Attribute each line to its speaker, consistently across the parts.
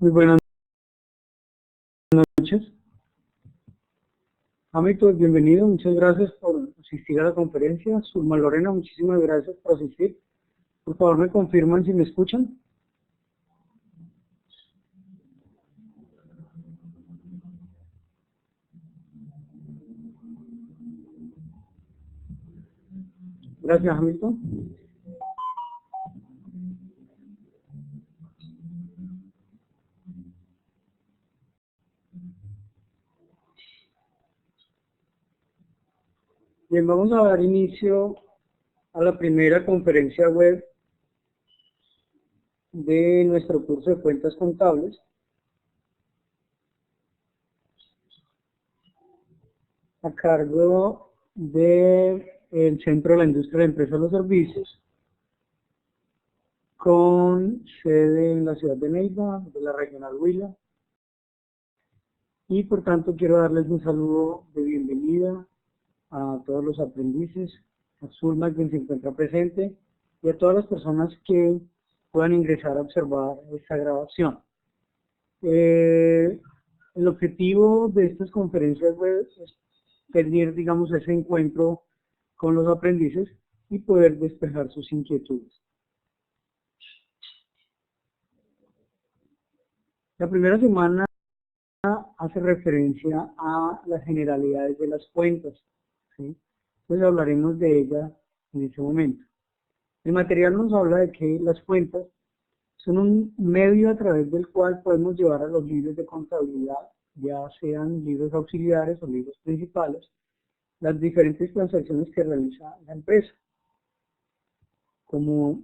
Speaker 1: Muy buenas noches. Hamilton, bienvenido. Muchas gracias por asistir a la conferencia. Zulma Lorena, muchísimas gracias por asistir. Por favor, me confirman si me escuchan. Gracias, Hamilton. Bien, vamos a dar inicio a la primera conferencia web de nuestro curso de cuentas contables. A cargo del Centro de la Industria de la Empresa de los Servicios, con sede en la ciudad de Neiva, de la regional Huila. Y por tanto quiero darles un saludo de bienvenida a todos los aprendices, a Zulma, quien se encuentra presente, y a todas las personas que puedan ingresar a observar esta grabación. El objetivo de estas conferencias web es tener, digamos, ese encuentro con los aprendices y poder despejar sus inquietudes. La primera semana hace referencia a las generalidades de las cuentas, ¿sí? Entonces hablaremos de ella en ese momento. El material nos habla de que las cuentas son un medio a través del cual podemos llevar a los libros de contabilidad, ya sean libros auxiliares o libros principales, las diferentes transacciones que realiza la empresa, como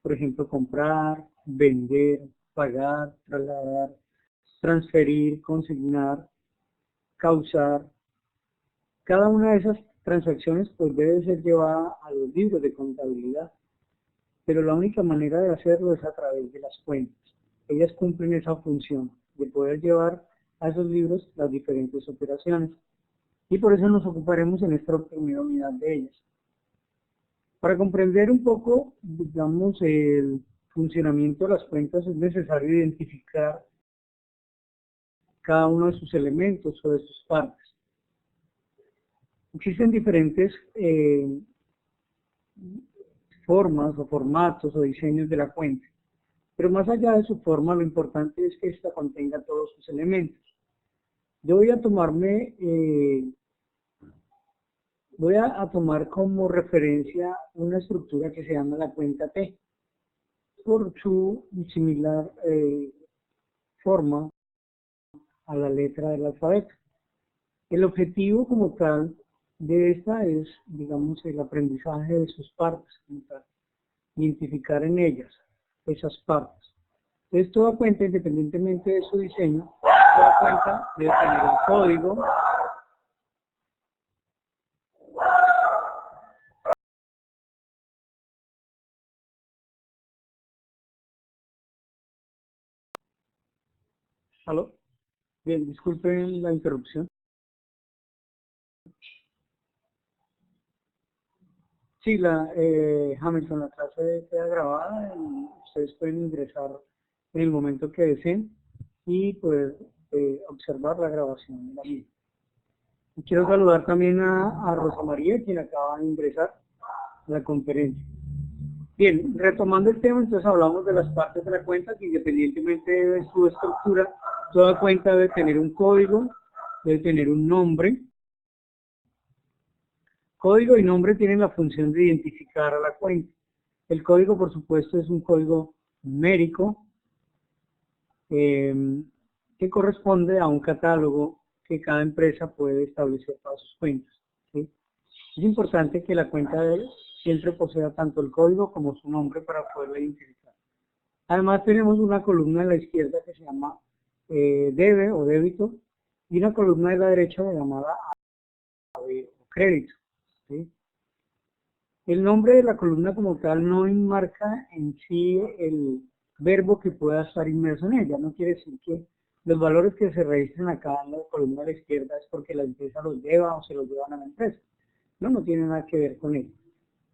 Speaker 1: por ejemplo comprar, vender, pagar, trasladar, transferir, consignar, causar. Cada una de esas transacciones pues debe ser llevada a los libros de contabilidad, pero la única manera de hacerlo es a través de las cuentas. Ellas cumplen esa función de poder llevar a esos libros las diferentes operaciones, y por eso nos ocuparemos en esta primera unidad de ellas. Para comprender un poco, digamos, el funcionamiento de las cuentas es necesario identificar cada uno de sus elementos o de sus partes. Existen diferentes formas o formatos o diseños de la cuenta, pero más allá de su forma, lo importante es que ésta contenga todos sus elementos. Yo voy a tomar como referencia una estructura que se llama la cuenta T, por su similar forma a la letra del alfabeto. El objetivo como tal de esta es, digamos, el aprendizaje de sus partes, como tal, identificar en ellas esas partes. Entonces, toda cuenta, independientemente de su diseño, toda cuenta debe tener un código, ¿aló? Bien, disculpen la interrupción. Sí, Hamilton, la clase queda grabada y ustedes pueden ingresar en el momento que deseen y poder observar la grabación de la misma. Y quiero saludar también a Rosa María, quien acaba de ingresar a la conferencia. Bien, retomando el tema, entonces hablamos de las partes de la cuenta, que independientemente de su estructura, toda cuenta debe tener un código, debe tener un nombre. Código y nombre tienen la función de identificar a la cuenta. El código, por supuesto, es un código numérico que corresponde a un catálogo que cada empresa puede establecer para sus cuentas, ¿sí? Es importante que la cuenta siempre posea tanto el código como su nombre para poderla identificar. Además tenemos una columna a la izquierda que se llama debe o débito, y una columna de la derecha llamada crédito, ¿sí? El nombre de la columna como tal no enmarca en sí el verbo que pueda estar inmerso en ella. No quiere decir que los valores que se registren acá en la columna de la izquierda es porque la empresa los lleva o se los llevan a la empresa. No tiene nada que ver con ello.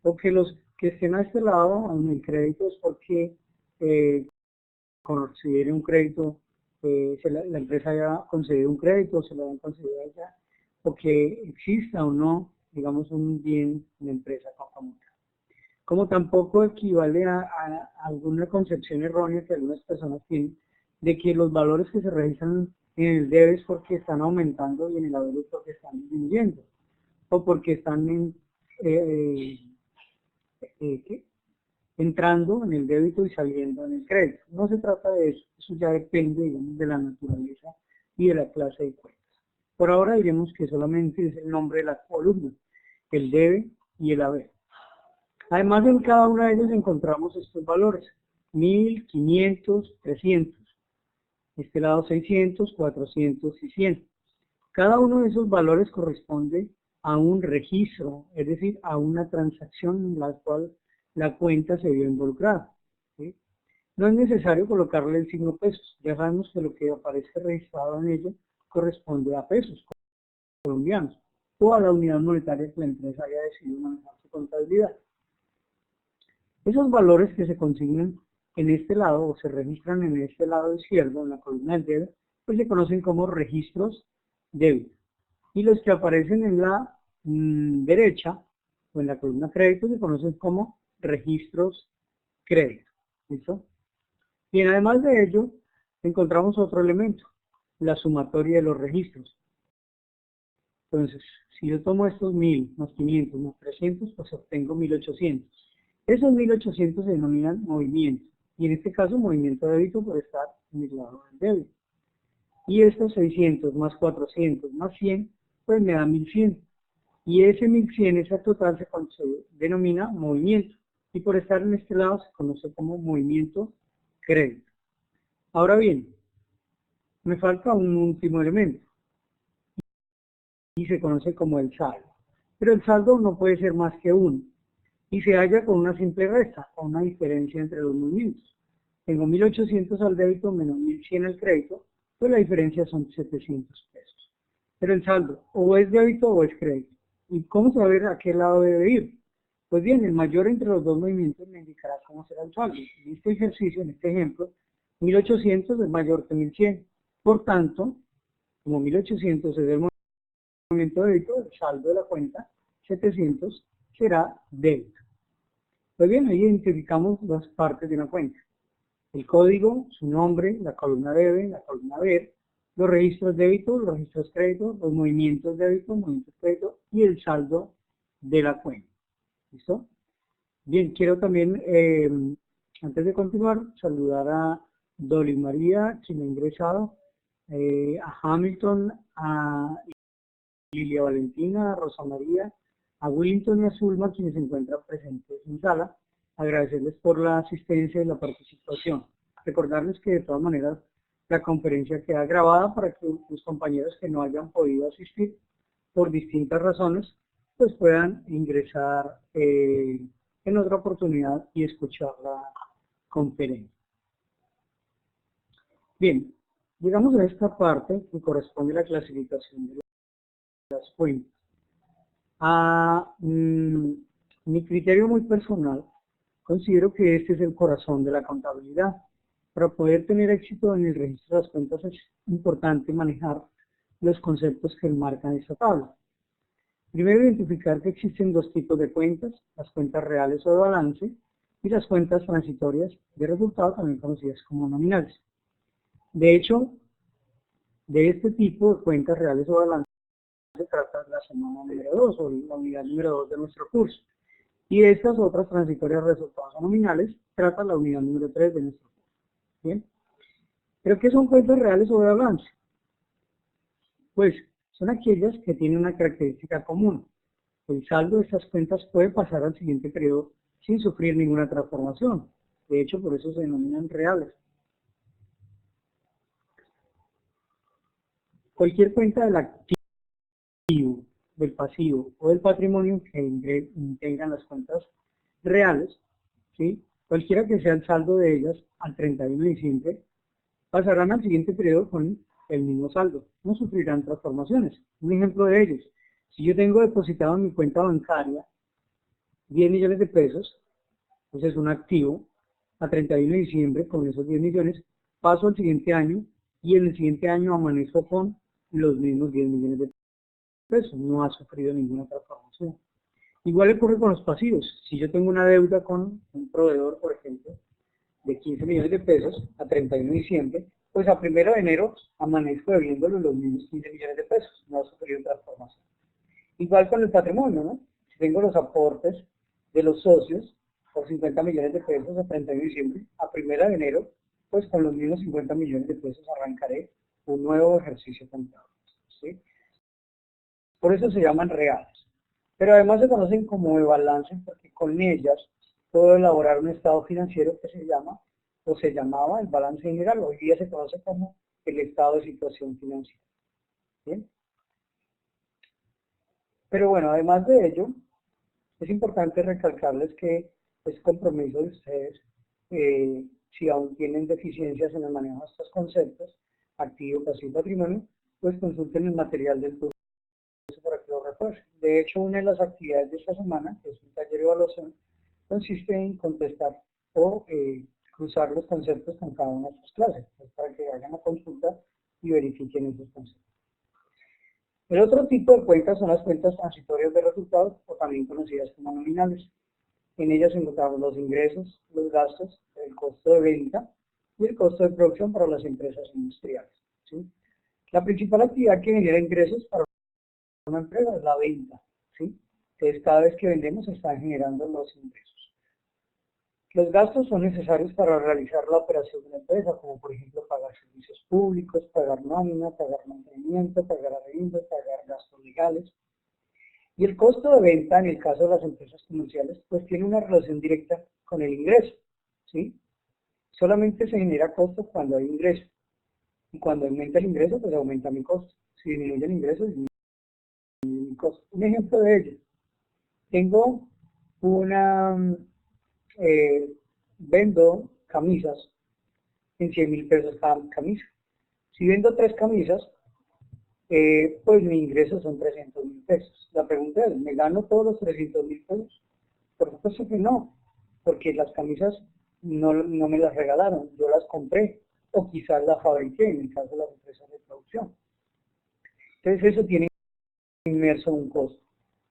Speaker 1: O que los que estén a este lado, en el crédito, es porque considere un crédito, la empresa haya concedido un crédito, se lo hayan concedido a ella, o que exista o no, digamos, un bien de empresa conjunta. Como tampoco equivale a alguna concepción errónea que algunas personas tienen de que los valores que se registran en el debe es porque están aumentando y en el haber es porque están disminuyendo, o porque están entrando en el débito y saliendo en el crédito. No se trata de eso ya depende, digamos, de la naturaleza y de la clase de cuentas. Por ahora diremos que solamente es el nombre de la columna, el debe y el haber. Además, en cada una de ellas encontramos estos valores: 1000, 500, 300. Este lado 600, 400 y 100. Cada uno de esos valores corresponde a un registro, es decir, a una transacción en la cual la cuenta se vio involucrada. ¿Sí? No es necesario colocarle el signo pesos, ya sabemos que lo que aparece registrado en ello corresponde a pesos colombianos o a la unidad monetaria que la empresa haya decidido manejar su contabilidad. Esos valores que se consignan en este lado o se registran en este lado izquierdo, en la columna del debe, pues se conocen como registros débito. Y los que aparecen en la derecha o en la columna crédito se conocen como registros crédito. ¿Listo? Bien, además de ello, encontramos otro elemento, la sumatoria de los registros. Entonces, si yo tomo estos 1000 más 500 más 300, pues obtengo 1800. Esos 1800 se denominan movimiento, y en este caso movimiento débito por estar en el lado del débito. Y estos 600 más 400 más 100, pues me da 1100. Y ese 1100, ese total, se denomina movimiento, y por estar en este lado se conoce como movimiento crédito. Ahora bien, me falta un último elemento, y se conoce como el saldo. Pero el saldo no puede ser más que 1. Y se halla con una simple resta, con una diferencia entre los movimientos. Tengo 1800 al débito menos 1100 al crédito, pues la diferencia son 700 pesos. Pero el saldo o es débito o es crédito. ¿Y cómo saber a qué lado debe ir? Pues bien, el mayor entre los dos movimientos me indicará cómo será el saldo. En este ejercicio, en este ejemplo, 1800 es mayor que 1100. Por tanto, como 1800 es el movimiento débito, el saldo de la cuenta, 700, será débito. Pues bien, ahí identificamos las partes de una cuenta: el código, su nombre, la columna debe, la columna ver, los registros débito, los registros crédito, los movimientos débito, movimientos crédito y el saldo de la cuenta. ¿Listo? Bien, quiero también, antes de continuar, saludar a Dolly María, quien ha ingresado, a Hamilton, a Lilia Valentina, a Rosa María, a Willington y a Zulma, quienes se encuentran presentes en sala. Agradecerles por la asistencia y la participación. Recordarles que de todas maneras la conferencia queda grabada para que los compañeros que no hayan podido asistir por distintas razones, pues puedan ingresar en otra oportunidad y escuchar la conferencia. Bien, llegamos a esta parte que corresponde a la clasificación de las cuentas. A mi criterio muy personal, considero que este es el corazón de la contabilidad. Para poder tener éxito en el registro de las cuentas es importante manejar los conceptos que enmarcan esta tabla. Primero, identificar que existen dos tipos de cuentas: las cuentas reales o de balance y las cuentas transitorias de resultado, también conocidas como nominales. De hecho, de este tipo de cuentas reales o de balance se trata la semana número 2 o la unidad número 2 de nuestro curso. Y de estas otras transitorias de resultados o nominales trata la unidad número 3 de nuestro curso. ¿Bien? ¿Pero qué son cuentas reales o de balance? Pues son aquellas que tienen una característica común: el saldo de estas cuentas puede pasar al siguiente periodo sin sufrir ninguna transformación. De hecho, por eso se denominan reales. Cualquier cuenta del activo, del pasivo o del patrimonio que integran las cuentas reales, ¿sí?, cualquiera que sea el saldo de ellas al 31 de diciembre, pasarán al siguiente periodo con el mismo saldo, no sufrirán transformaciones. Un ejemplo de ellos: si yo tengo depositado en mi cuenta bancaria 10 millones de pesos, pues es un activo, a 31 de diciembre con esos 10 millones paso al siguiente año y en el siguiente año amanezco con los mismos 10 millones de pesos, no ha sufrido ninguna transformación. Igual ocurre con los pasivos. Si yo tengo una deuda con un proveedor, por ejemplo, de 15 millones de pesos a 31 de diciembre, pues a 1 de enero amanezco debiéndole los mismos 15 millones de pesos, no ha sufrido transformación. Igual con el patrimonio, ¿no? Si tengo los aportes de los socios por 50 millones de pesos a 31 de diciembre, a 1 de enero, pues con los mismos 50 millones de pesos arrancaré un nuevo ejercicio contable, ¿sí? Por eso se llaman reales. Pero además se conocen como de balance porque con ellas puedo elaborar un estado financiero que se llama, o se llamaba el balance general, hoy día se conoce como el estado de situación financiera. ¿Bien? Pero bueno, además de ello, es importante recalcarles que es compromiso de ustedes, si aún tienen deficiencias en el manejo de estos conceptos, activo, pasivo y patrimonio, pues consulten el material del curso para que lo refuercen. De hecho, una de las actividades de esta semana, que es un taller de evaluación, consiste en contestar o cruzar los conceptos con cada una de sus clases, pues para que vayan a consulta y verifiquen esos conceptos. El otro tipo de cuentas son las cuentas transitorias de resultados, o también conocidas como nominales. En ellas encontramos los ingresos, los gastos, el costo de venta y el costo de producción para las empresas industriales, ¿sí? La principal actividad que genera ingresos para una empresa es la venta, ¿sí? Entonces, cada vez que vendemos se están generando los ingresos. Los gastos son necesarios para realizar la operación de la empresa, como por ejemplo pagar servicios públicos, pagar nómina, pagar mantenimiento, pagar arriendo, pagar gastos legales. Y el costo de venta, en el caso de las empresas comerciales, pues tiene una relación directa con el ingreso, ¿sí? Solamente se genera costo cuando hay ingreso. Y cuando aumenta el ingreso, pues aumenta mi costo. Si disminuye el ingreso, disminuye mi costo. Un ejemplo de ello. Tengo una... vendo camisas en 100.000 pesos cada camisa. Si vendo 3 camisas, pues mi ingreso son 300.000 pesos. La pregunta es, ¿me gano todos los 300.000 pesos? Por supuesto que no, porque las camisas no me las regalaron, yo las compré, o quizás las fabriqué en el caso de las empresas de producción. Entonces eso tiene inmerso un costo,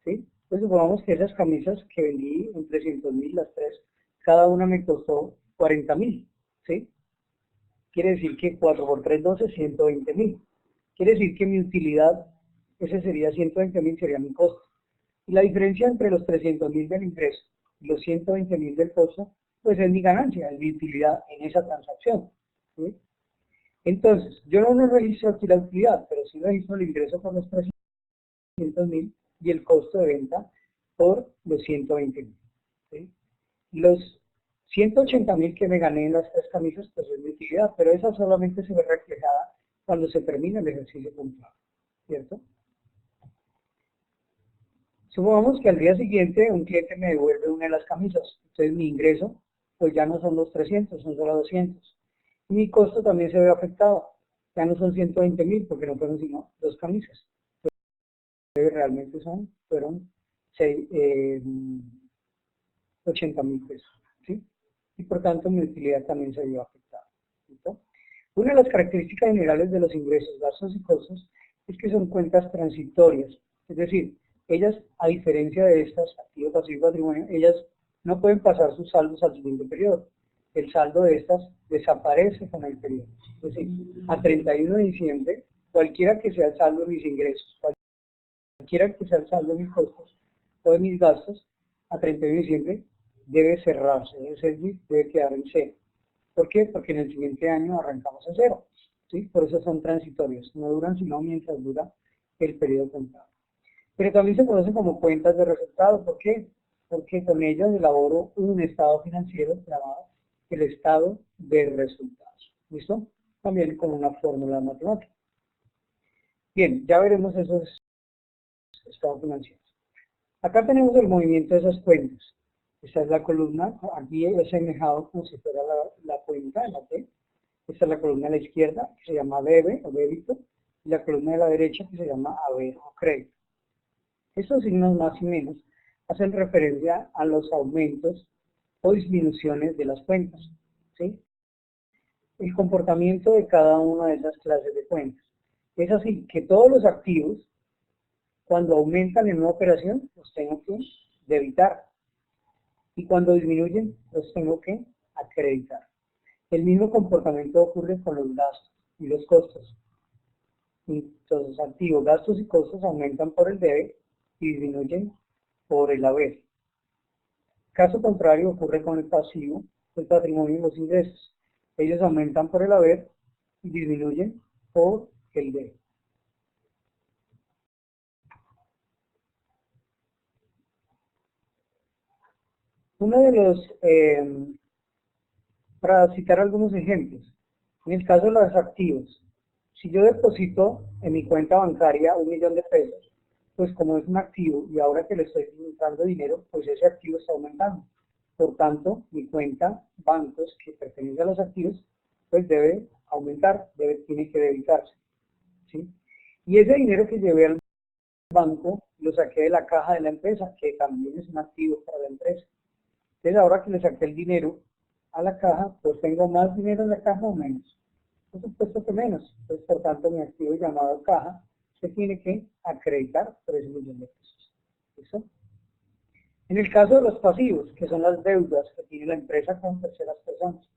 Speaker 1: ¿sí? Pues supongamos que esas camisas que vendí en 300.000, las 3, cada una me costó 40.000, ¿sí? Quiere decir que 4 por 3, 12, 120.000. Quiere decir que mi utilidad, ese sería 120.000, sería mi costo. Y la diferencia entre los 300.000 del ingreso y los 120.000 del costo, pues es mi ganancia, es mi utilidad en esa transacción, ¿sí? Entonces, yo no registro aquí la utilidad, pero sí registro el ingreso por los 300.000 y el costo de venta por los 120.000, ¿sí? Los 180.000 que me gané en las 3 camisas, pues es mi utilidad, pero esa solamente se ve reflejada cuando se termina el ejercicio contable, ¿cierto? Supongamos que al día siguiente un cliente me devuelve una de las camisas, entonces mi ingreso pues ya no son los 300, son solo 200. Y mi costo también se ve afectado, ya no son 120.000 porque no fueron sino 2 camisas. Entonces realmente fueron 80.000 pesos, ¿sí? Y por tanto mi utilidad también se vio afectada, ¿cierto? Una de las características generales de los ingresos, gastos y costos es que son cuentas transitorias, es decir, ellas, a diferencia de estas, activo, pasivo y patrimonio, ellas no pueden pasar sus saldos al siguiente periodo. El saldo de estas desaparece con el periodo. Es decir, a 31 de diciembre, cualquiera que sea el saldo de mis ingresos, cualquiera que sea el saldo de mis costos o de mis gastos, a 31 de diciembre debe cerrarse, debe quedar en cero. ¿Por qué? Porque en el siguiente año arrancamos en cero, ¿sí? Por eso son transitorios, no duran sino mientras dura el periodo contable. Pero también se conocen como cuentas de resultados. ¿Por qué? Porque con ellas elaboro un estado financiero llamado el estado de resultados. ¿Listo? También con una fórmula matemática. Bien, ya veremos esos estados financieros. Acá tenemos el movimiento de esas cuentas. Esta es la columna, aquí he semejado como si fuera la cuenta de la T. Esta es la columna de la izquierda, que se llama debe o débito, y la columna de la derecha, que se llama haber o crédito. Estos signos más y menos hacen referencia a los aumentos o disminuciones de las cuentas, ¿sí? el comportamiento de cada una de esas clases de cuentas. Es así que todos los activos, cuando aumentan en una operación, los tengo que debitar. Y cuando disminuyen, los tengo que acreditar. El mismo comportamiento ocurre con los gastos y los costos. Entonces, activos, gastos y costos aumentan por el debe y disminuyen por el haber. Caso contrario ocurre con el pasivo, el patrimonio y los ingresos. Ellos aumentan por el haber y disminuyen por el debe. Uno de los, para citar algunos ejemplos, en el caso de los activos, si yo deposito en mi cuenta bancaria 1.000.000 de pesos, pues como es un activo y ahora que le estoy dando dinero, pues ese activo está aumentando. Por tanto, mi cuenta bancos que pertenece a los activos, pues debe aumentar, tiene que debitarse, ¿sí? Y ese dinero que llevé al banco lo saqué de la caja de la empresa, que también es un activo para la empresa. Entonces ahora que le saqué el dinero a la caja, pues tengo más dinero en la caja o menos. Por supuesto que menos. Entonces, por tanto, mi activo llamado caja se tiene que acreditar 3.000.000 de pesos. ¿Listo? En el caso de los pasivos, que son las deudas que tiene la empresa con terceras personas,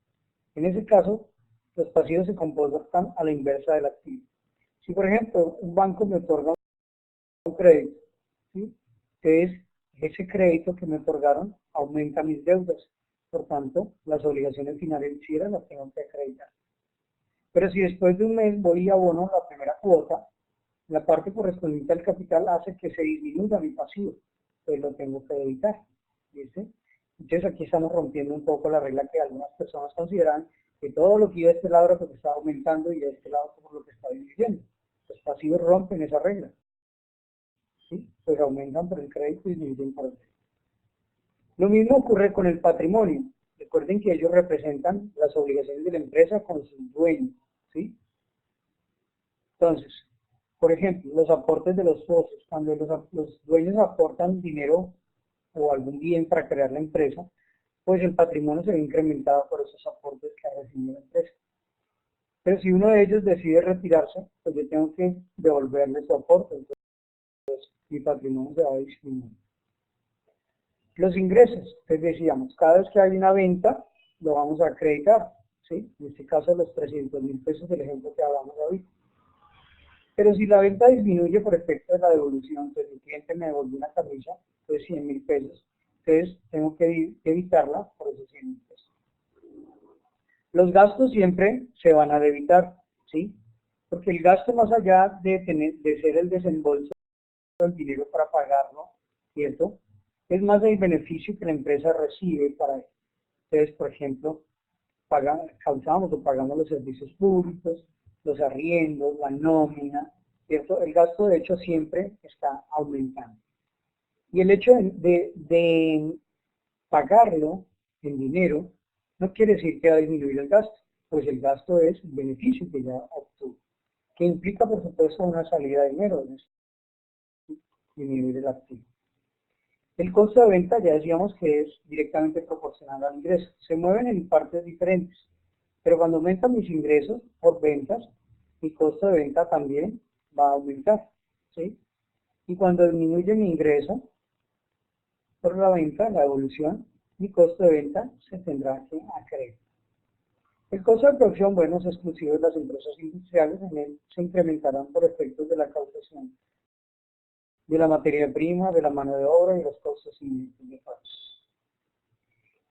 Speaker 1: en ese caso, los pasivos se comportan a la inversa del activo. Si, por ejemplo, un banco me otorga un crédito, ¿sí? Entonces, ese crédito que me otorgaron aumenta mis deudas. Por tanto, las obligaciones financieras las tengo que acreditar. Pero si después de un mes voy y abono la primera cuota, la parte correspondiente al capital hace que se disminuya mi pasivo, pues lo tengo que debitar. ¿Viste? Entonces aquí estamos rompiendo un poco la regla que algunas personas consideran que todo lo que iba de este lado era porque estaba aumentando y de este lado por lo que está disminuyendo. Los pasivos rompen esa regla. ¿Sí? Pues aumentan por el crédito y disminuyen por el crédito. Lo mismo ocurre con el patrimonio. Recuerden que ellos representan las obligaciones de la empresa con sus dueños. ¿Sí? Entonces, por ejemplo, los aportes de los socios. Cuando los dueños aportan dinero o algún bien para crear la empresa, pues el patrimonio se ve incrementado por esos aportes que ha recibido la empresa. Pero si uno de ellos decide retirarse, pues yo tengo que devolverle su aporte. Entonces, mi patrimonio se va a disminuir. Los ingresos, les decíamos, cada vez que hay una venta, lo vamos a acreditar, ¿sí? En este caso, los 300.000 pesos del ejemplo que hablamos ahorita. Pero si la venta disminuye por efecto de la devolución, entonces el cliente me devolvió una camisa de 100.000 pesos, entonces tengo que evitarla por esos 100.000 pesos. Los gastos siempre se van a debitar, ¿sí? Porque el gasto, más allá de ser el desembolso del dinero para pagarlo, ¿cierto? Es más el beneficio que la empresa recibe para él. Entonces, por ejemplo, causamos o pagamos los servicios públicos, los arriendos, la nómina, ¿cierto? El gasto, de hecho, siempre está aumentando. Y el hecho de pagarlo en dinero no quiere decir que va a disminuir el gasto, pues el gasto es el beneficio que ya obtuvo, que implica, por supuesto, una salida de dinero, disminuir el activo. El costo de venta ya decíamos que es directamente proporcional al ingreso. Se mueven en partes diferentes, pero cuando aumentan mis ingresos por ventas, mi costo de venta también va a aumentar, ¿sí? Y cuando disminuye mi ingreso por la venta, la evolución, mi costo de venta se tendrá que acreditar. El costo de producción, bueno, es exclusivo de las empresas industriales, en él se incrementarán por efectos de la causación de la materia prima, de la mano de obra y los costos indirectos de pagos.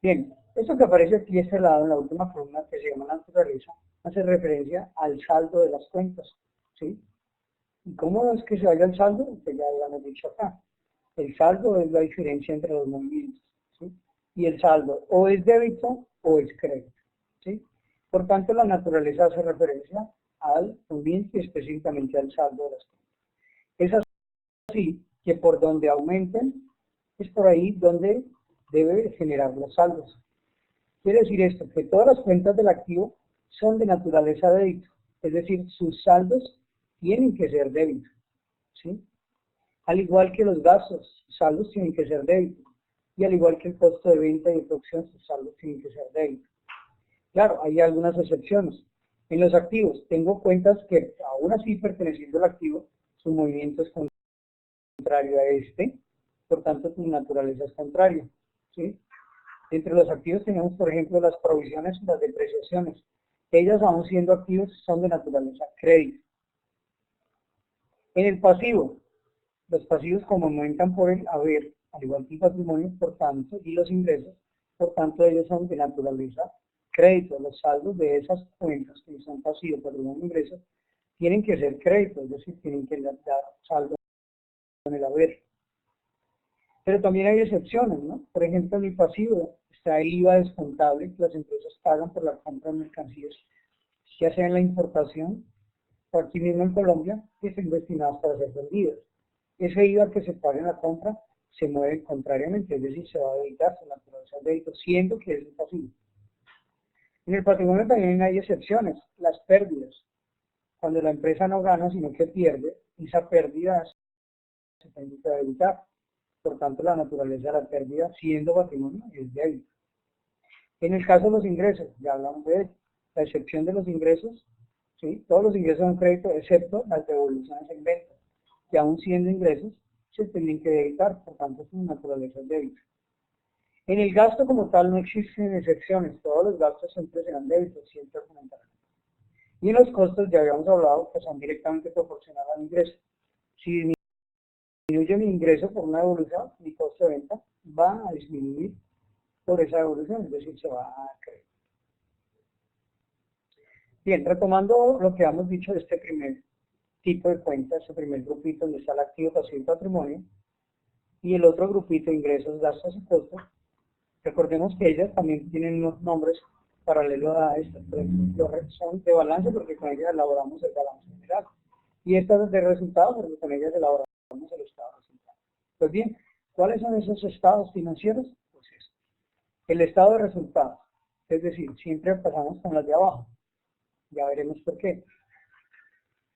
Speaker 1: Bien, esto que aparece aquí a este lado en la última columna, que se llama naturaleza, hace referencia al saldo de las cuentas, ¿sí? ¿Y cómo es que se halla el saldo? Que ya habíamos dicho acá. El saldo es la diferencia entre los movimientos, ¿sí? Y el saldo o es débito o es crédito, ¿sí? Por tanto, la naturaleza hace referencia al movimiento y específicamente al saldo de las cuentas. Es así que por donde aumenten, es por ahí donde debe generar los saldos. Quiere decir esto, que todas las cuentas del activo son de naturaleza débito, es decir, sus saldos tienen que ser débito, ¿sí? Al igual que los gastos, sus saldos tienen que ser débito, y al igual que el costo de venta y de producción, sus saldos tienen que ser débito. Claro, hay algunas excepciones. En los activos, tengo cuentas que aún así perteneciendo al activo, su movimiento es contrario a este, por tanto su naturaleza es contraria. ¿Sí? Entre los activos tenemos, por ejemplo, las provisiones y las depreciaciones. Ellas, aún siendo activos, son de naturaleza crédito. En el pasivo, los pasivos como aumentan por el haber, al igual que el patrimonio, por tanto, y los ingresos, por tanto, ellos son de naturaleza crédito. Los saldos de esas cuentas que son pasivos, patrimonio, ingresos, tienen que ser créditos, es decir, tienen que dar saldo en el haber. Pero también hay excepciones, ¿no? Por ejemplo, en el pasivo está el IVA descontable que las empresas pagan por la compra de mercancías, ya sea en la importación o aquí mismo en Colombia, que estén destinadas para ser vendidas. Ese IVA que se paga en la compra se mueve contrariamente, es decir, se va a debitar, se naturaliza el débito, siendo que es un pasivo. En el patrimonio también hay excepciones, las pérdidas. Cuando la empresa no gana, sino que pierde, esa pérdida se tiene que debitar. Por tanto, la naturaleza de la pérdida, siendo patrimonio, es débito. En el caso de los ingresos, ya hablamos de ello, la excepción de los ingresos, ¿sí? Todos los ingresos son crédito, excepto las devoluciones en venta, que aún siendo ingresos, se tienen que debitar, por tanto, su naturaleza es débito. En el gasto como tal no existen excepciones, todos los gastos siempre serán débitos, siempre aumentarán. Y en los costos, ya habíamos hablado, que son directamente proporcionales al ingreso. Si disminuye mi ingreso por una devolución, mi costo de venta va a disminuir por esa devolución, es decir, se va a creer. Bien, retomando lo que hemos dicho de este primer tipo de cuenta, este primer grupito donde está el activo, pasivo y patrimonio, y el otro grupito, ingresos, gastos y costos, recordemos que ellas también tienen unos nombres paralelos a estas, son de balance porque con ellas elaboramos el balance general, y estas de resultados porque con ellas elaboramos el estado de resultados. Pues bien, ¿cuáles son esos estados financieros? Pues eso, el estado de resultados, es decir, siempre empezamos con las de abajo, ya veremos por qué.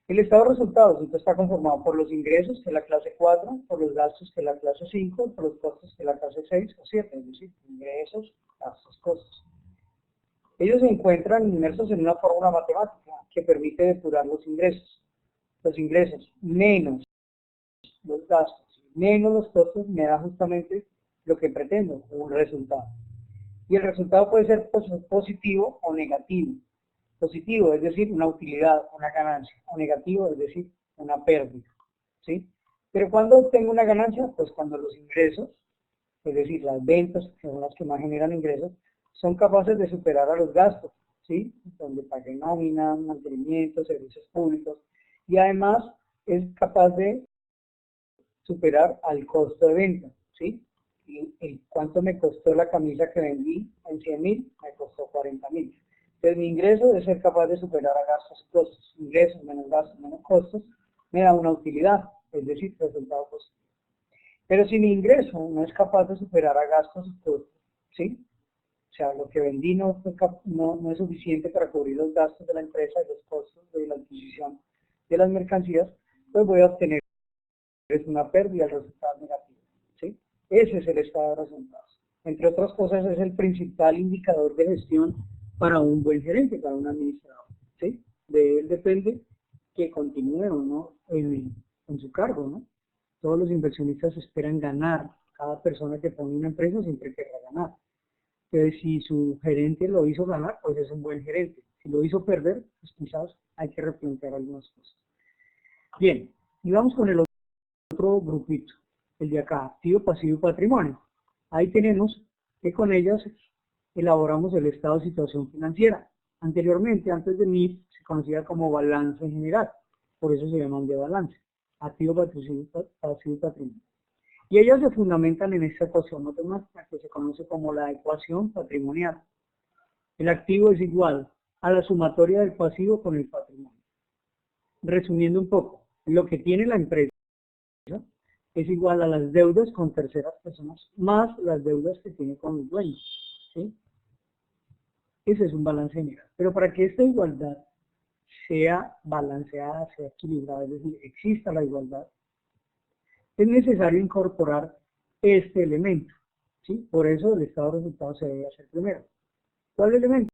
Speaker 1: El estado de resultados está conformado por los ingresos, que es la clase 4, por los gastos, que es la clase 5, por los costos, que es la clase 6 o 7, es decir, ingresos, gastos, costos. Ellos se encuentran inmersos en una fórmula matemática que permite depurar los ingresos. Los ingresos menos los gastos, menos los costos, me da justamente lo que pretendo, un resultado. Y el resultado puede ser positivo o negativo. Positivo, es decir, una utilidad, una ganancia. O negativo, es decir, una pérdida. ¿Sí? Pero cuando obtengo una ganancia, pues cuando los ingresos, es decir, las ventas, que son las que más generan ingresos, son capaces de superar a los gastos, ¿sí? Donde pague nómina, mantenimiento, servicios públicos, y además es capaz de superar al costo de venta, ¿sí? Y cuánto me costó la camisa que vendí en 100.000, me costó 40.000. Entonces mi ingreso debe ser capaz de superar a gastos y costos. Ingresos menos gastos menos costos me da una utilidad, es decir, resultado positivo. Pero si mi ingreso no es capaz de superar a gastos y costos, ¿sí? O sea, lo que vendí no es suficiente para cubrir los gastos de la empresa y los costos de la adquisición de las mercancías, pues voy a obtener una pérdida, el resultado negativo. ¿Sí? Ese es el estado de resultados. Entre otras cosas, es el principal indicador de gestión para un buen gerente, para un administrador. ¿Sí? De él depende que continúe o no en su cargo, ¿no? Todos los inversionistas esperan ganar. Cada persona que pone una empresa siempre querrá ganar. Entonces, si su gerente lo hizo ganar, pues es un buen gerente. Si lo hizo perder, pues quizás hay que replantear algunas cosas. Bien, y vamos con el otro grupito, el de acá, activo, pasivo y patrimonio. Ahí tenemos que con ellas elaboramos el estado de situación financiera. Anteriormente, antes de MIP, se conocía como balance general, por eso se llaman de balance, activo, pasivo y patrimonio. Y ellas se fundamentan en esta ecuación matemática que se conoce como la ecuación patrimonial. El activo es igual a la sumatoria del pasivo con el patrimonio. Resumiendo un poco, lo que tiene la empresa es igual a las deudas con terceras personas más las deudas que tiene con los dueños. ¿Sí? Ese es un balance general. Pero para que esta igualdad sea balanceada, sea equilibrada, es decir, exista la igualdad, es necesario incorporar este elemento. ¿Sí? Por eso el estado de resultados se debe hacer primero. ¿Cuál elemento?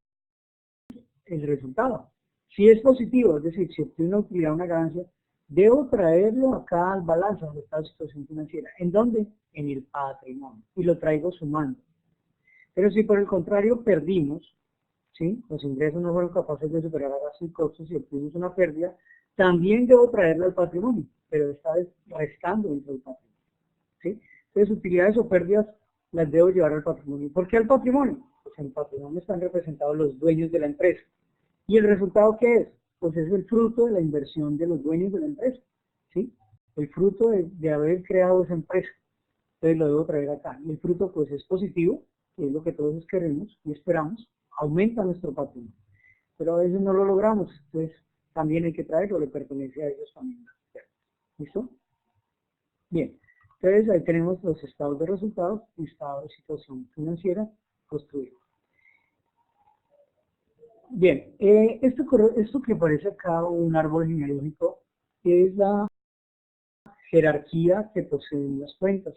Speaker 1: el resultado. Si es positivo, es decir, si obtuve una utilidad, una ganancia, debo traerlo acá al balance donde está la situación financiera. ¿En dónde? En el patrimonio. Y lo traigo sumando. Pero si por el contrario perdimos, ¿sí? Los ingresos no fueron capaces de superar a gastos y costos y obtuvimos una pérdida, también debo traerla al patrimonio, pero esta vez restando dentro del patrimonio, ¿sí? Entonces, utilidades o pérdidas las debo llevar al patrimonio. ¿Por qué al patrimonio? Pues en el patrimonio están representados los dueños de la empresa. ¿Y el resultado qué es? Pues es el fruto de la inversión de los dueños de la empresa, ¿sí? El fruto de haber creado esa empresa. Entonces lo debo traer acá. Y el fruto pues es positivo, que es lo que todos queremos y esperamos, aumenta nuestro patrimonio. Pero a veces no lo logramos, entonces también hay que traerlo, le pertenece a ellos también. ¿Listo? Bien, entonces ahí tenemos los estados de resultados y estado de situación financiera construido. Bien, esto que aparece acá, un árbol genealógico, es la jerarquía que poseen las cuentas.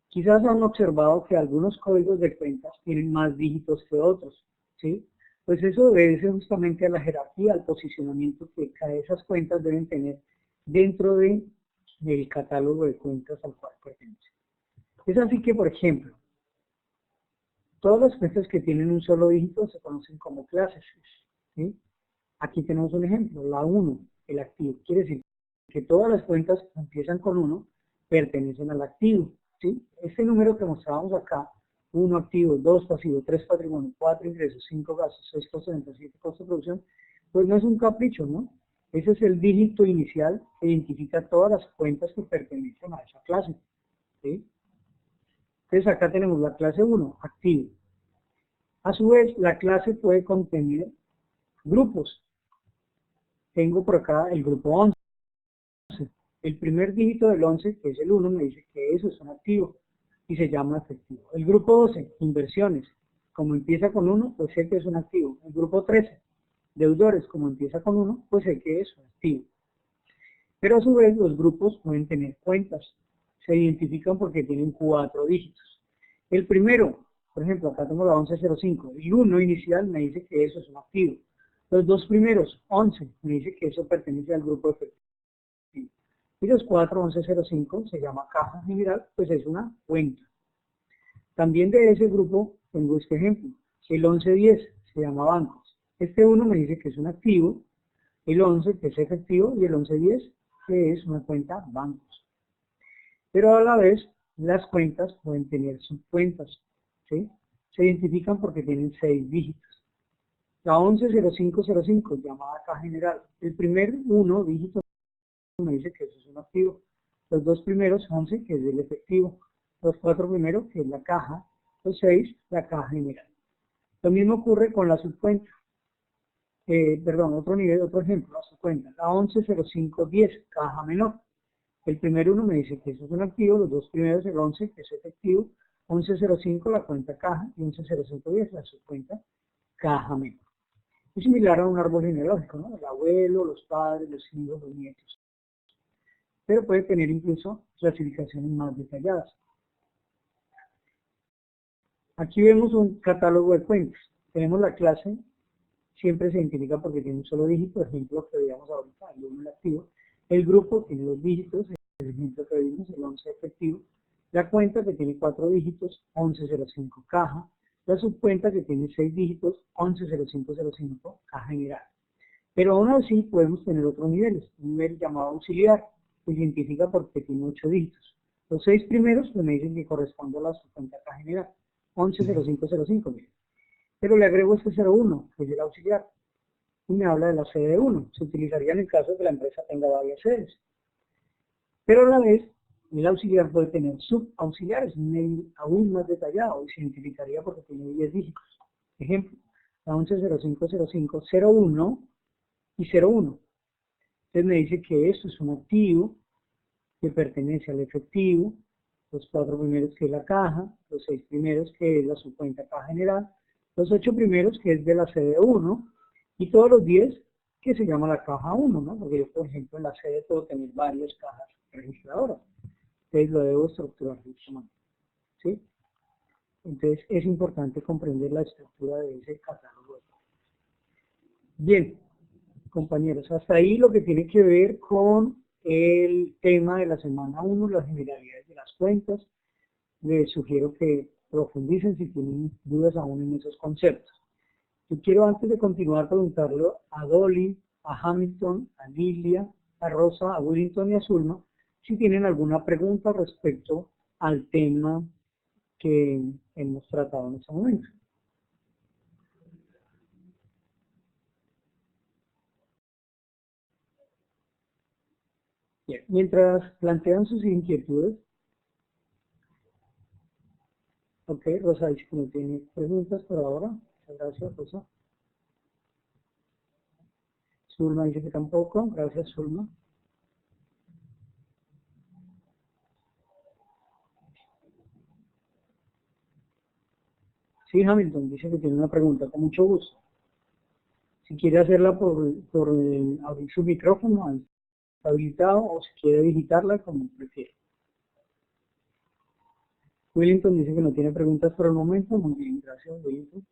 Speaker 1: Quizás han observado que algunos códigos de cuentas tienen más dígitos que otros, ¿sí? Pues eso obedece justamente a la jerarquía, al posicionamiento que esas cuentas deben tener dentro del catálogo de cuentas al cual pertenecen. Es así que, por ejemplo, todas las cuentas que tienen un solo dígito se conocen como clases, ¿sí? Aquí tenemos un ejemplo, la 1, el activo. Quiere decir que todas las cuentas que empiezan con 1 pertenecen al activo, ¿sí? Este número que mostrábamos acá, 1 activo, 2 pasivo, 3 patrimonio, 4 ingresos, 5 gastos, 6 costos de venta, 7 costos de producción, pues no es un capricho, ¿no? Ese es el dígito inicial que identifica todas las cuentas que pertenecen a esa clase, ¿sí? Entonces acá tenemos la clase 1, activo. A su vez, la clase puede contener grupos. Tengo por acá el grupo 11. El primer dígito del 11, que es el 1, me dice que eso es un activo y se llama efectivo. El grupo 12, inversiones. Como empieza con 1, pues sé que es un activo. El grupo 13, deudores. Como empieza con 1, pues sé que es un activo. Pero a su vez los grupos pueden tener cuentas. Se identifican porque tienen 4 dígitos. El primero, por ejemplo, acá tengo la 1105. El 1 inicial me dice que eso es un activo. Los dos primeros, 11, me dice que eso pertenece al grupo efectivo. Y los 41105 se llama caja general, pues es una cuenta. También de ese grupo tengo este ejemplo. El 1110 se llama bancos. Este 1 me dice que es un activo, el 11 que es efectivo y el 1110 que es una cuenta bancos. Pero a la vez las cuentas pueden tener subcuentas, ¿sí? Se identifican porque tienen 6 dígitos. La 110505 llamada caja general. El primer 1 dígito me dice que eso es un activo. Los dos primeros, 11, que es el efectivo. Los 4 primeros, que es la caja. Los 6, la caja general. Lo mismo ocurre con la subcuenta. Otro nivel, otro ejemplo, la subcuenta. La 110510, caja menor. El primer uno me dice que eso es un activo. Los dos primeros, el 11, que es efectivo. 1105, la cuenta caja. Y 110510, la subcuenta caja menor. Es similar a un árbol genealógico, ¿no? El abuelo, los padres, los hijos, los nietos. Pero puede tener incluso clasificaciones más detalladas. Aquí vemos un catálogo de cuentas. Tenemos la clase, siempre se identifica porque tiene un solo dígito, ejemplo que veíamos ahorita, el 1 el activo. El grupo tiene 2 dígitos, el ejemplo que vimos, el 11 efectivo. La cuenta que tiene 4 dígitos, 1105 caja. La subcuenta que tiene 6 dígitos, 110505 caja general. Pero aún así podemos tener otros niveles, un nivel llamado auxiliar, que se identifica porque tiene 8 dígitos. Los 6 primeros pues me dicen que corresponde a la subcuenta caja general, 110505, miren. Pero le agrego este 01, que es el auxiliar, y me habla de la sede 1. Se utilizaría en el caso de que la empresa tenga varias sedes. Pero a la vez, el auxiliar puede tener subauxiliares, un nivel aún más detallado, y se identificaría porque tiene 10 dígitos. Ejemplo, la 11050501 y 01. Entonces me dice que esto es un activo que pertenece al efectivo, los 4 primeros que es la caja, los 6 primeros que es la subcuenta caja general, los 8 primeros que es de la sede 1 y todos los 10 que se llama la caja 1, ¿no? Porque yo, por ejemplo, en la sede puedo tener varias cajas registradoras. Entonces lo debo estructurar de esta manera, ¿sí? Entonces es importante comprender la estructura de ese catálogo. Bien, compañeros, hasta ahí lo que tiene que ver con el tema de la semana 1, las generalidades de las cuentas. Les sugiero que profundicen si tienen dudas aún en esos conceptos. Yo quiero, antes de continuar, preguntarle a Dolly, a Hamilton, a Lilia, a Rosa, a Willington y a Zulma si tienen alguna pregunta respecto al tema que hemos tratado en este momento. Bien, mientras plantean sus inquietudes, ok, Rosa dice que no tiene preguntas por ahora. Muchas gracias, Rosa. Zulma dice que tampoco. Gracias, Zulma. Sí, Hamilton dice que tiene una pregunta, con mucho gusto. Si quiere hacerla por abrir su micrófono, ahí está habilitado, o si quiere digitarla, como prefiere. Willington dice que no tiene preguntas por el momento. Muy bien, gracias, Willington.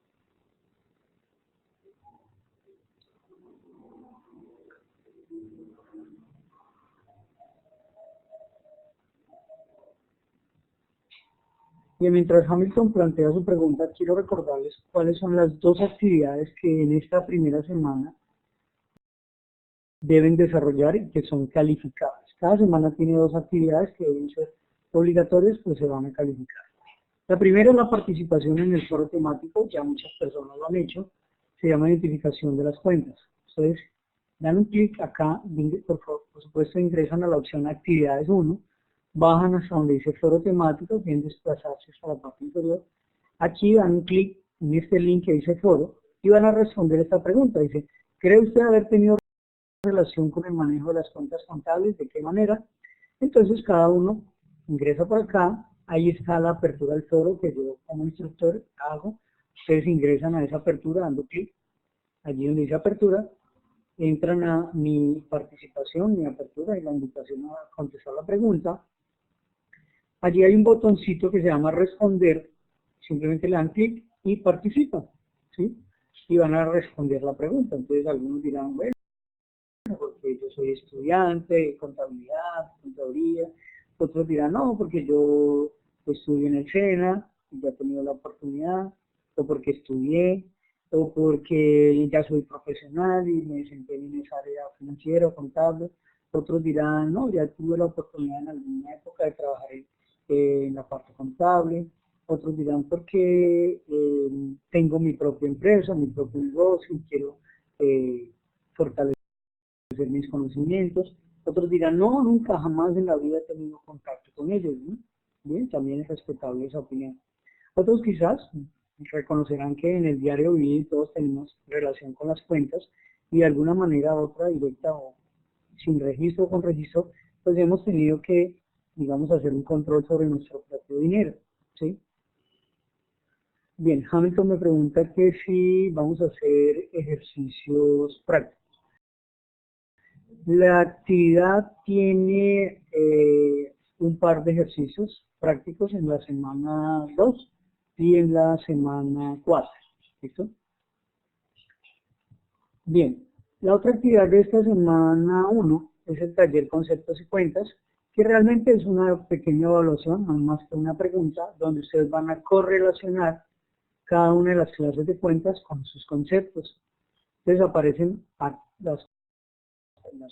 Speaker 1: Y mientras Hamilton plantea su pregunta, quiero recordarles cuáles son las dos actividades que en esta primera semana deben desarrollar y que son calificadas. Cada semana tiene dos actividades que deben ser obligatorias, pues se van a calificar. La primera es la participación en el foro temático, ya muchas personas lo han hecho, se llama identificación de las cuentas. Ustedes dan un clic acá, por supuesto ingresan a la opción actividades 1, bajan hasta donde dice foro temático, tienen desplazarse hasta la parte inferior. Aquí dan un clic en este link que dice foro y van a responder esta pregunta. Dice, ¿cree usted haber tenido relación con el manejo de las cuentas contables? ¿De qué manera? Entonces cada uno ingresa por acá, ahí está la apertura del foro que yo como instructor hago. Ustedes ingresan a esa apertura dando clic, allí donde dice apertura, entran a mi participación, mi apertura y la invitación a contestar la pregunta. Allí hay un botoncito que se llama responder, simplemente le dan clic y participan, ¿sí? Y van a responder la pregunta. Entonces algunos dirán, bueno, porque yo soy estudiante de contabilidad, contaduría. Otros dirán, no, porque yo estudio en el SENA y ya he tenido la oportunidad, o porque estudié, o porque ya soy profesional y me desempeño en esa área financiera o contable. Otros dirán, no, ya tuve la oportunidad en alguna época de trabajar en la parte contable. Otros dirán, porque tengo mi propia empresa, mi propio negocio y quiero fortalecer mis conocimientos. Otros dirán, no, nunca, jamás en la vida he tenido contacto con ellos, ¿no? Bien, también es respetable esa opinión. Otros quizás reconocerán que en el diario vivir todos tenemos relación con las cuentas y de alguna manera u otra, directa o sin registro o con registro, pues hemos tenido que, digamos, hacer un control sobre nuestro propio dinero, ¿sí? Bien, Hamilton me pregunta que si vamos a hacer ejercicios prácticos. La actividad tiene un par de ejercicios prácticos en la semana 2 y en la semana 4. ¿Listo? Bien, la otra actividad de esta semana 1 es el taller conceptos y cuentas, que realmente es una pequeña evaluación, no más que una pregunta, donde ustedes van a correlacionar cada una de las clases de cuentas con sus conceptos. Entonces aparecen las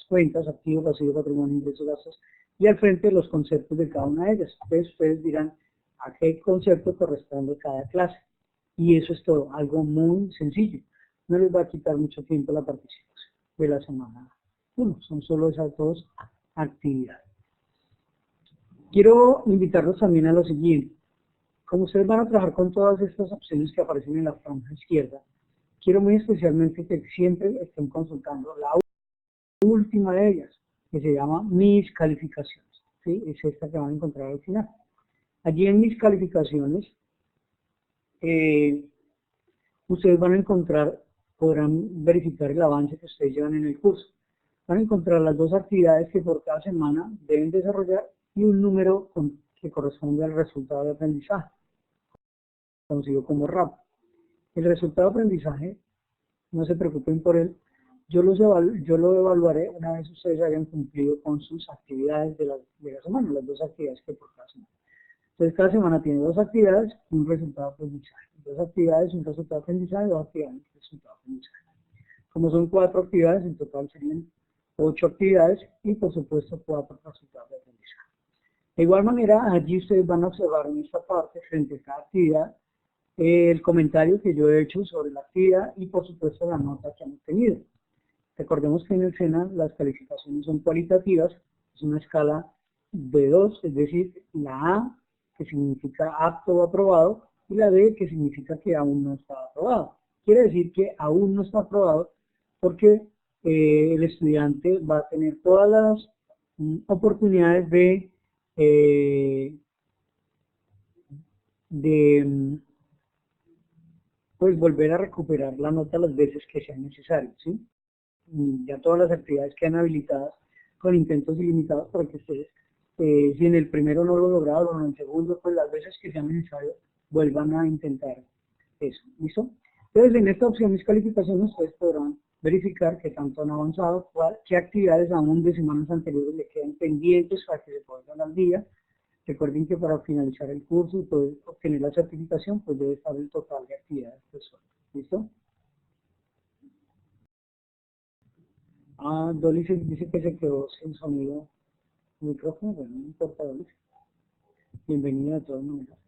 Speaker 1: cuentas, activo, pasivo, patrimonio, ingresos, gastos, y al frente los conceptos de cada una de ellas. Entonces ustedes dirán a qué concepto corresponde cada clase. Y eso es todo, algo muy sencillo. No les va a quitar mucho tiempo la participación de la semana 1. Son solo esas dos actividades. Quiero invitarlos también a lo siguiente. Como ustedes van a trabajar con todas estas opciones que aparecen en la franja izquierda, quiero muy especialmente que siempre estén consultando la última de ellas, que se llama mis calificaciones, ¿sí? Es esta que van a encontrar al final. Allí en mis calificaciones, ustedes van a encontrar, podrán verificar el avance que ustedes llevan en el curso. Van a encontrar las dos actividades que por cada semana deben desarrollar y un número que corresponde al resultado de aprendizaje, conocido como RAP. El resultado de aprendizaje, no se preocupen por él, yo lo evaluaré una vez ustedes hayan cumplido con sus actividades de la semana, las 2 actividades que por cada semana. Entonces, cada semana tiene 2 actividades, un resultado de aprendizaje. 2 actividades, un resultado de aprendizaje, 2 actividades, un resultado de aprendizaje. Como son 4 actividades, en total serían 8 actividades y, por supuesto, 4 resultados de aprendizaje. De igual manera, allí ustedes van a observar en esta parte, frente a cada actividad, el comentario que yo he hecho sobre la actividad y, por supuesto, la nota que han obtenido. Recordemos que en el SENA las calificaciones son cualitativas, es una escala de 2, es decir, la A, que significa apto o aprobado, y la D, que significa que aún no está aprobado. Quiere decir que aún no está aprobado porque el estudiante va a tener todas las oportunidades de pues volver a recuperar la nota las veces que sea necesario, ¿sí? Ya todas las actividades quedan habilitadas con intentos ilimitados para que ustedes, si en el primero no lo lograron o en el segundo, pues las veces que sea necesario, vuelvan a intentar eso, ¿listo? Entonces, en esta opción mis calificaciones, ustedes podrán verificar qué tanto han avanzado, qué actividades aún de semanas anteriores le quedan pendientes para que se pongan al día. Recuerden que para finalizar el curso y poder obtener la certificación, pues debe estar el total de actividades resueltas, ¿listo? Dolly dice que se quedó sin sonido micrófono, bueno, no importa, Dolly. Bienvenida de todas maneras.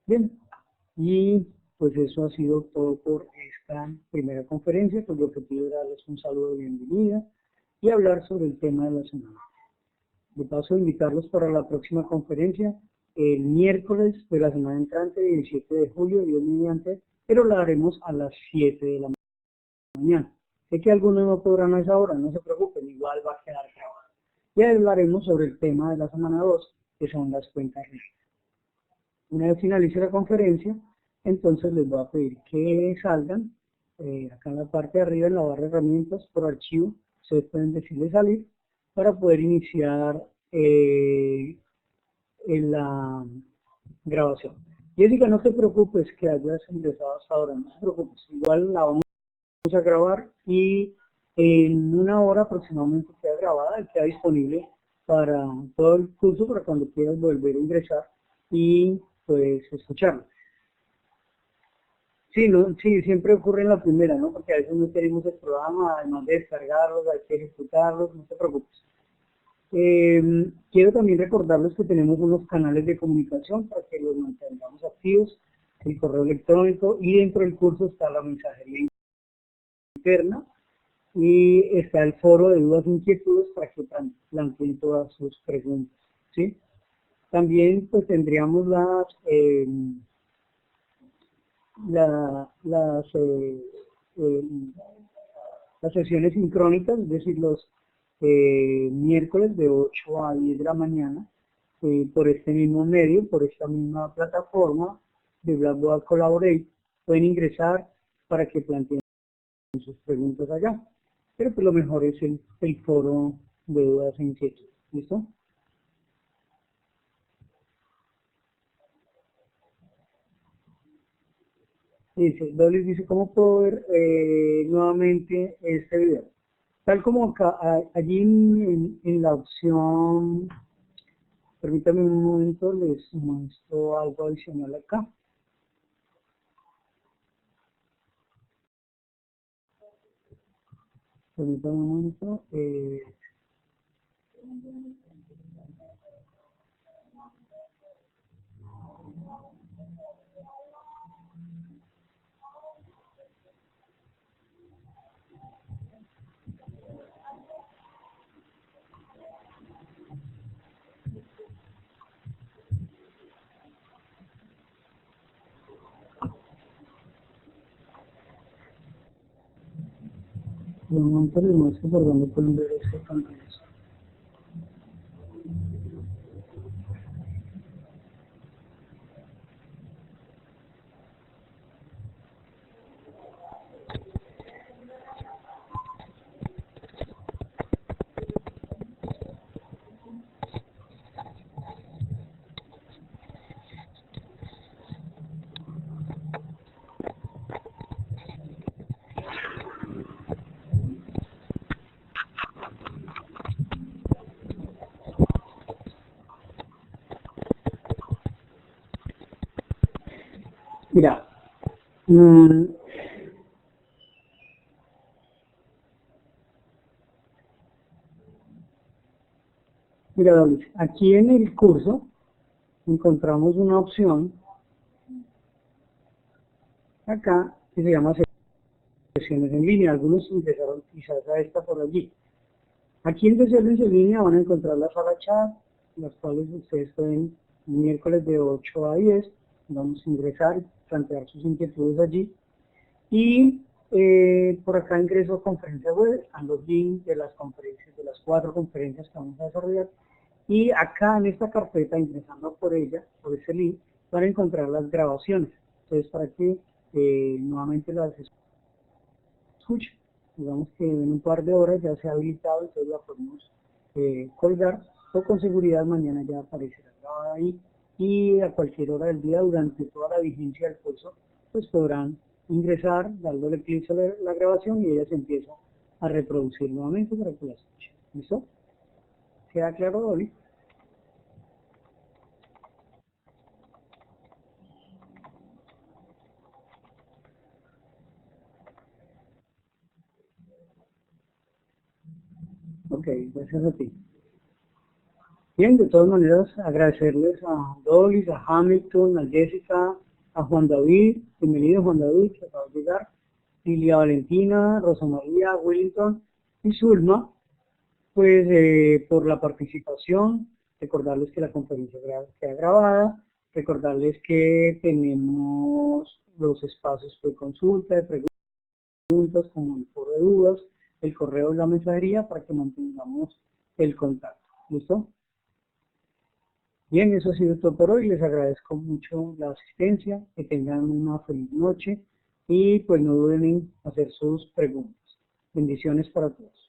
Speaker 1: Bien, y pues eso ha sido todo por esta primera conferencia, pues lo que pido era darles un saludo de bienvenida y hablar sobre el tema de la semana. De paso, invitarlos para la próxima conferencia, el miércoles de la semana entrante, 17 de julio, Dios mediante, pero la haremos a las 7 de la mañana. Sé que algunos no podrán a esa hora, no se preocupen, igual va a quedar grabado. Y hablaremos sobre el tema de la semana 2, que son las cuentas rígidas. Una vez finalice la conferencia, entonces les voy a pedir que salgan, acá en la parte de arriba, en la barra de herramientas, por archivo, ustedes pueden decirle salir, para poder iniciar en la grabación. Jessica, no te preocupes que hayas ingresado hasta ahora, no te preocupes, igual la vamos a grabar y en una hora aproximadamente queda grabada y queda disponible para todo el curso, para cuando quieras volver a ingresar y pues escucharlo. Sí, no, sí, siempre ocurre en la primera, ¿no? Porque a veces no tenemos el programa, además de descargarlos, hay que ejecutarlos, no te preocupes. Quiero también recordarles que tenemos unos canales de comunicación para que los mantengamos activos, el correo electrónico y dentro del curso está la mensajería interna y está el foro de dudas e inquietudes para que planteen todas sus preguntas, ¿sí? También pues tendríamos las sesiones sincrónicas, es decir, los miércoles de 8 a 10 de la mañana, por este mismo medio, por esta misma plataforma de Blackboard Collaborate, pueden ingresar para que planteen sus preguntas allá. Pero pues lo mejor es el foro de dudas e inquietudes, ¿listo? Dice, ¿cómo puedo ver nuevamente este video? Tal como acá, allí en la opción, permítanme un momento, les muestro algo adicional acá. Permítanme un momento. De momento les muestro por dónde pueden ver este contenido. Mira, mm, mira, Doris, aquí en el curso encontramos una opción acá que se llama sesiones en línea. Algunos ingresaron quizás a esta por allí. Aquí en sesiones en línea van a encontrar la sala chat, las cuales ustedes pueden miércoles de 8 a 10, vamos a ingresar, plantear sus inquietudes allí. Y por acá ingreso a conferencia web, a los links de las conferencias, de las 4 conferencias que vamos a desarrollar. Y acá en esta carpeta, ingresando por ella, por ese link, van a encontrar las grabaciones. Entonces, para que nuevamente las escuchen. Digamos que en un par de horas ya se ha habilitado, entonces la podemos colgar, o con seguridad mañana ya aparecerá grabada ahí, y a cualquier hora del día durante toda la vigencia del curso pues podrán ingresar dándole clic sobre la grabación y ella se empieza a reproducir nuevamente para que la escuchen. ¿Listo? ¿Queda claro, Dolly? Ok, gracias a ti. Bien, de todas maneras, agradecerles a Dolis, a Hamilton, a Jessica, a Juan David, bienvenido Juan David, que acaba de llegar, Lilia Valentina, Rosa María, Wellington y Zulma, pues por la participación, recordarles que la conferencia queda grabada, recordarles que tenemos los espacios de consulta, de preguntas, como el foro de dudas, el correo y la mensajería para que mantengamos el contacto. ¿Listo? Bien, eso ha sido todo por hoy. Les agradezco mucho la asistencia, que tengan una feliz noche y pues no duden en hacer sus preguntas. Bendiciones para todos.